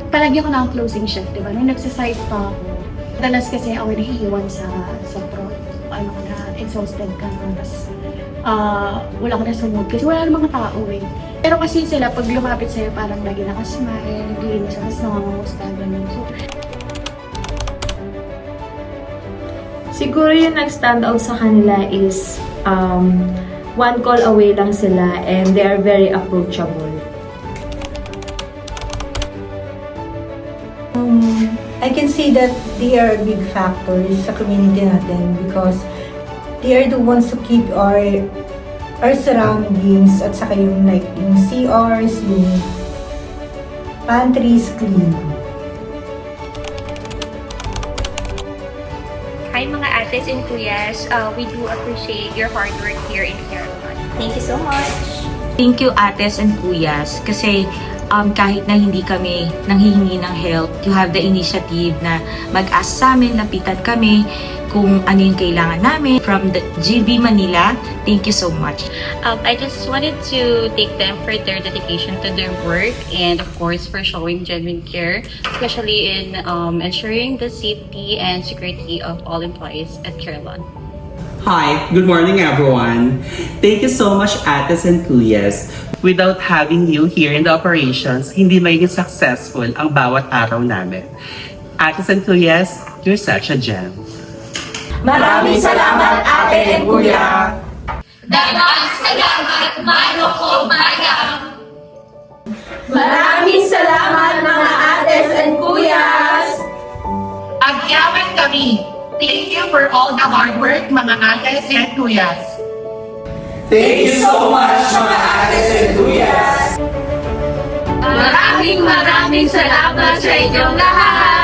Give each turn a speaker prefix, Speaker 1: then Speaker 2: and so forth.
Speaker 1: palagi ako ng closing shift, di ba? Nung nagsasite pa ako, dalas kasi ako nahiiwan sa prod. Ano ko na, exhausted ka na, tapos wala ko na sa mood kasi wala namang tao eh. Pero kasi sila, pag lumapit sa'yo, parang lagi nakasmile, naglinis siya, tapos nangangamusta, gano'n. So,
Speaker 2: siguro yung nag-stand out sa kanila is one call away lang sila and they are very approachable.
Speaker 3: I can see that they are a big factor sa community natin because they are the ones who keep our surroundings at saka yung like yung CRs, yung pantries clean.
Speaker 4: Hi mga ates and kuyas, we do appreciate your hard work here in Carolan. Thank you so much!
Speaker 5: Thank you ates and kuyas kasi kahit na hindi kami nanghihingi ng help, you have the initiative na mag-ask sa amin, lapitan kami kung ano yung kailangan namin. From the GB Manila, thank you so much.
Speaker 4: I just wanted to thank them for their dedication to their work and of course for showing genuine care, especially in ensuring the safety and security of all employees at Carolan.
Speaker 6: Hi, good morning everyone. Thank you so much Ates and Kuyas. Without having you here in the operations, hindi magiging successful ang bawat araw namin. Ates and Kuyas, you're such a gem.
Speaker 2: Maraming salamat, ate and kuya!
Speaker 7: Dagang salamat, Manong Kumayang!
Speaker 2: Maraming salamat, mga ates and kuyas!
Speaker 7: Agyaman kami! Thank you for all the hard work, mga ates and kuyas!
Speaker 6: Thank you so much mga Ates and Kuyas!
Speaker 7: Maraming salamat sa inyong lahat!